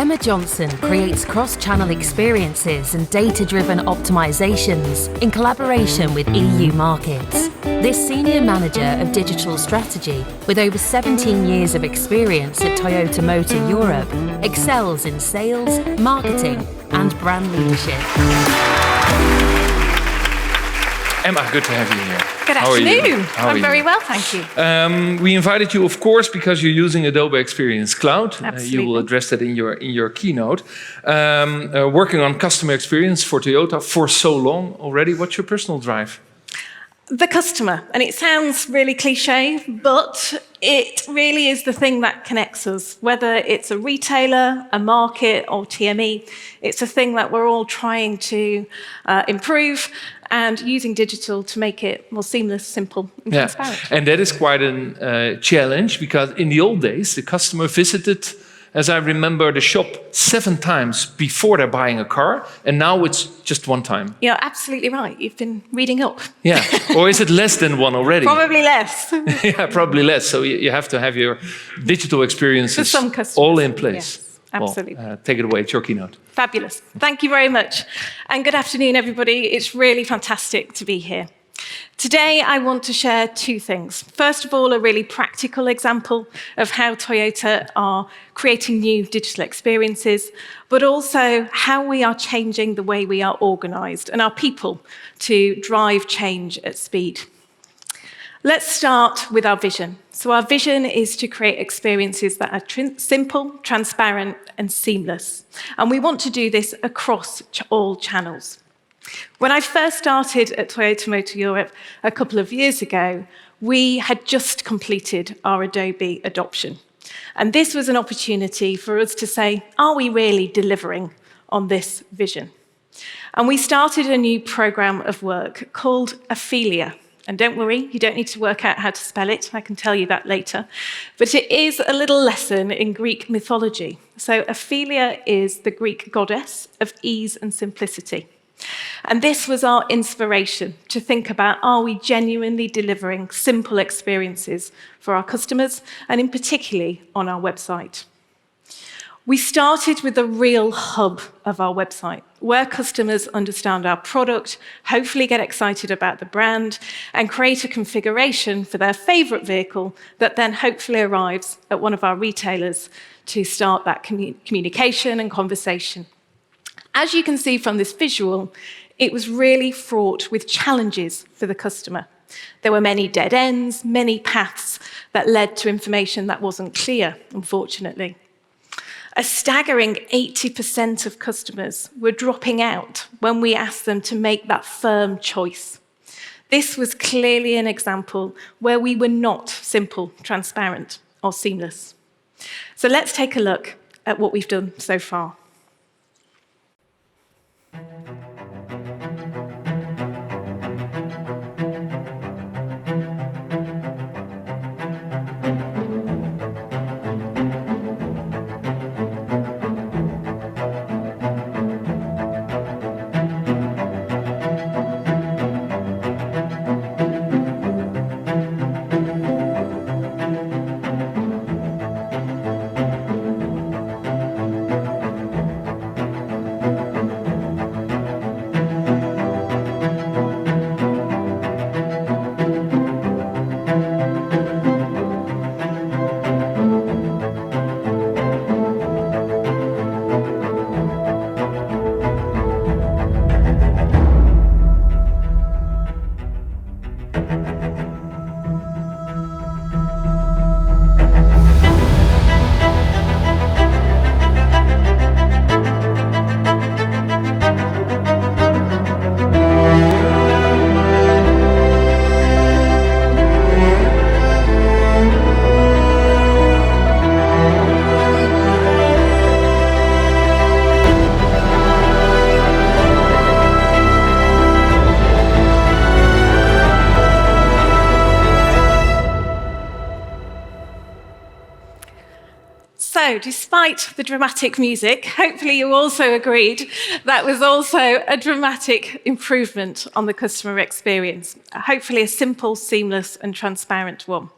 Emma Johnson creates cross-channel experiences and data-driven optimizations in collaboration with EU markets. This senior manager of digital strategy, with over 17 years of experience at Toyota Motor Europe, excels in sales, marketing, and brand leadership. Emma, good to have you here. Good afternoon. I'm very well, thank you. We invited you, of course, because you're using Adobe Experience Cloud. Absolutely. You will address that in your keynote. Working on customer experience for Toyota for so long already. What's your personal drive? The customer, and it sounds really cliche, but it really is the thing that connects us. Whether it's a retailer, a market, or TME, it's a thing that we're all trying to improve and using digital to make it more seamless, simple, and transparent. And that is quite a challenge, because in the old days, the customer visited, as I remember, the shop 7 times before they're buying a car, and now it's just 1 time. You're absolutely right. You've been reading up. Yeah, or is it less than 1 already? Probably less. Yeah, probably less. So you have to have your digital experiences For some customers, all in place. Yes, absolutely. Well, take it away, it's your keynote. Fabulous. Thank you very much. And good afternoon, everybody. It's really fantastic to be here. Today, I want to share 2 things. First of all, a really practical example of how Toyota are creating new digital experiences, but also how we are changing the way we are organized and our people to drive change at speed. Let's start with our vision. So our vision is to create experiences that are simple, transparent, and seamless. And we want to do this across all channels. When I first started at Toyota Motor Europe a couple of years ago, we had just completed our Adobe adoption. And this was an opportunity for us to say, are we really delivering on this vision? And we started a new program of work called Ailia. And don't worry, you don't need to work out how to spell it. I can tell you that later. But it is a little lesson in Greek mythology. So Ailia is the Greek goddess of ease and simplicity. And this was our inspiration to think about, are we genuinely delivering simple experiences for our customers, and in particularly on our website? We started with the real hub of our website, where customers understand our product, hopefully get excited about the brand, and create a configuration for their favorite vehicle that then hopefully arrives at one of our retailers to start that communication and conversation. As you can see from this visual, it was really fraught with challenges for the customer. There were many dead ends, many paths that led to information that wasn't clear, unfortunately. A staggering 80% of customers were dropping out when we asked them to make that firm choice. This was clearly an example where we were not simple, transparent, or seamless. So let's take a look at what we've done so far. So, despite the dramatic music, hopefully you also agreed that was also a dramatic improvement on the customer experience. Hopefully a simple, seamless, and transparent one.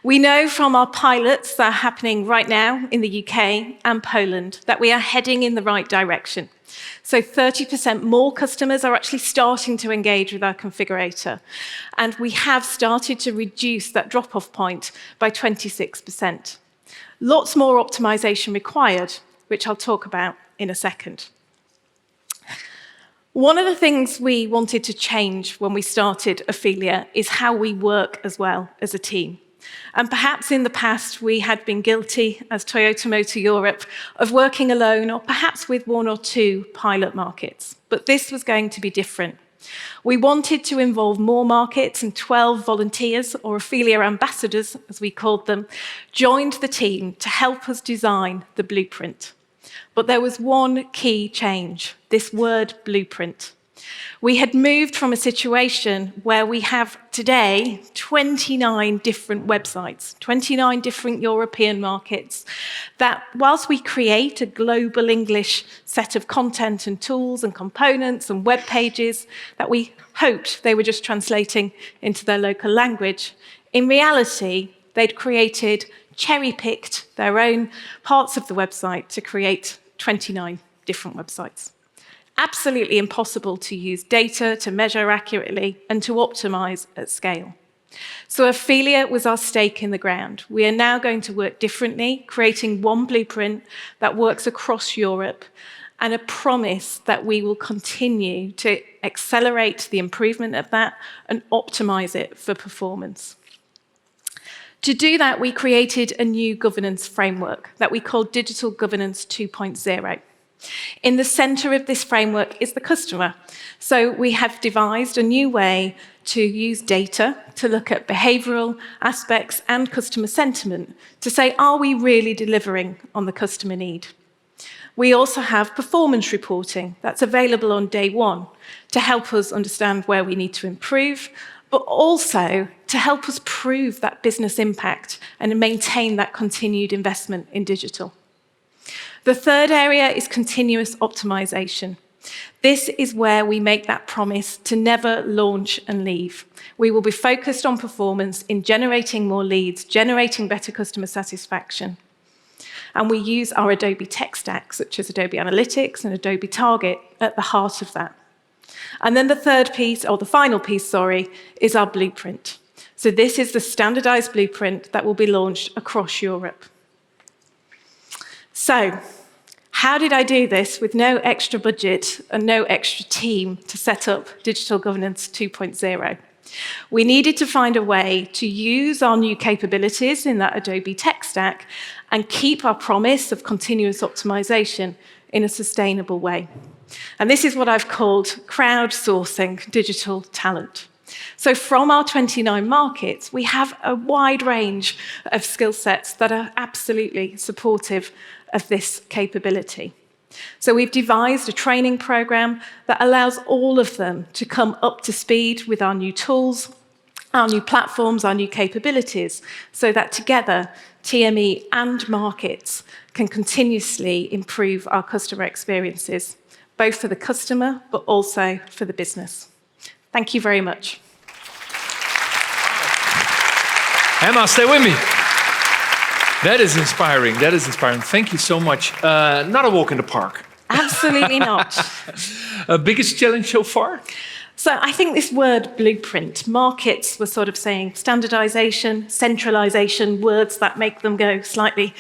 We know from our pilots that are happening right now in the UK and Poland that we are heading in the right direction. So 30% more customers are actually starting to engage with our configurator. And we have started to reduce that drop-off point by 26%. Lots more optimization required, which I'll talk about in a second. One of the things we wanted to change when we started Ailia is how we work as well as a team. And perhaps in the past we had been guilty, as Toyota Motor Europe, of working alone or perhaps with 1 or 2 pilot markets. But this was going to be different. We wanted to involve more markets, and 12 volunteers, or Ailia ambassadors, as we called them, joined the team to help us design the blueprint. But there was one key change, this word blueprint. We had moved from a situation where we have today 29 different websites, 29 different European markets, that whilst we create a global English set of content and tools and components and web pages that we hoped they were just translating into their local language, in reality, they'd created, cherry-picked their own parts of the website to create 29 different websites. Absolutely impossible to use data to measure accurately and to optimize at scale. So Ailia was our stake in the ground. We are now going to work differently, creating one blueprint that works across Europe, and a promise that we will continue to accelerate the improvement of that and optimize it for performance. To do that, we created a new governance framework that we called Digital Governance 2.0. In the center of this framework is the customer. So we have devised a new way to use data to look at behavioral aspects and customer sentiment to say, are we really delivering on the customer need? We also have performance reporting that's available on day one to help us understand where we need to improve, but also to help us prove that business impact and maintain that continued investment in digital. The third area is continuous optimization. This is where we make that promise to never launch and leave. We will be focused on performance in generating more leads, generating better customer satisfaction. And we use our Adobe tech stack, such as Adobe Analytics and Adobe Target, at the heart of that. And then the third piece, or the final piece, sorry, is our blueprint. So this is the standardized blueprint that will be launched across Europe. So, how did I do this with no extra budget and no extra team to set up Digital Governance 2.0? We needed to find a way to use our new capabilities in that Adobe tech stack and keep our promise of continuous optimization in a sustainable way. And this is what I've called crowdsourcing digital talent. So from our 29 markets, we have a wide range of skill sets that are absolutely supportive of this capability. So we've devised a training program that allows all of them to come up to speed with our new tools, our new platforms, our new capabilities, so that together, TME and markets can continuously improve our customer experiences, both for the customer, but also for the business. Thank you very much. Emma, stay with me. That is inspiring. That is inspiring. Thank you so much. Not a walk in the park. Absolutely not. Biggest challenge so far? So I think this word blueprint, markets were sort of saying standardization, centralization, words that make them go slightly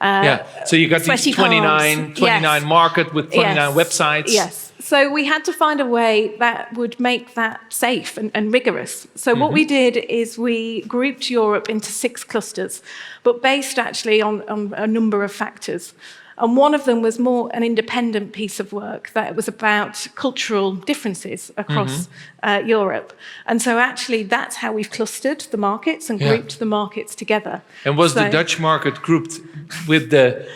so you got these 29 yes. market with 29 yes. websites. Yes. So we had to find a way that would make that safe and rigorous. So what we did is we grouped Europe into 6 clusters, but based actually on a number of factors. And one of them was more an independent piece of work that was about cultural differences across Europe. And so actually that's how we've clustered the markets and grouped the markets together. And was the Dutch market grouped with the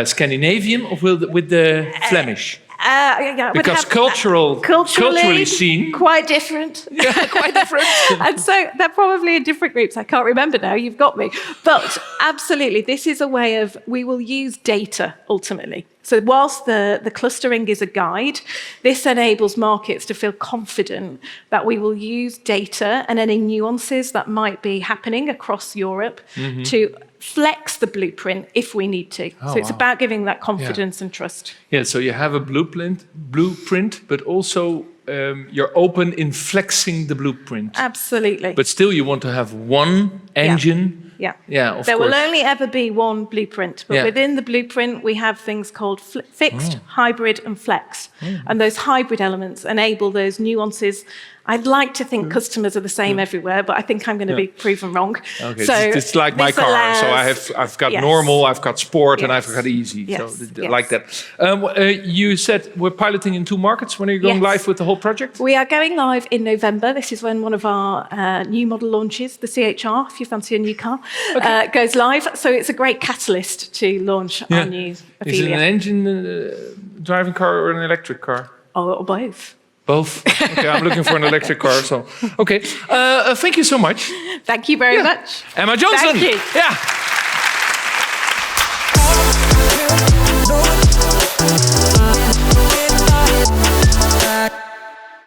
Scandinavian or with the Flemish? Yeah, I would Because have- culturally seen. quite different. Yeah, quite different. And so they're probably in different groups. I can't remember now, you've got me. But absolutely, this is a way of, we will use data ultimately. So whilst the clustering is a guide, this enables markets to feel confident that we will use data and any nuances that might be happening across Europe to flex the blueprint if we need to. So it's about giving that confidence and trust. Yeah, so you have a blueprint, but also you're open in flexing the blueprint. Absolutely. But still you want to have one engine. Yeah. Yeah, of There course. will only ever be one blueprint, but Yeah. within the blueprint, we have things called fixed, hybrid, and flex. And those hybrid elements enable those nuances. I'd like to think customers are the same everywhere, but I think I'm going to be proven wrong. Okay, So it's like my this car. So allows- I've got Yes. normal, I've got sport, and Yes. I've got easy. Yes. So Yes. like that. You said we're piloting in 2 markets. When are you going Yes. live with the whole project? We are going live in November. This is when one of our new model launches, the CHR, if you fancy a new car, goes live. So it's a great catalyst to launch our new Is it an Ailia. engine driving car or an electric car? Or both. Both. Okay, I'm looking for an electric car. So okay, thank you so much, Thank you very much. Emma Johnson. Thank you. Yeah.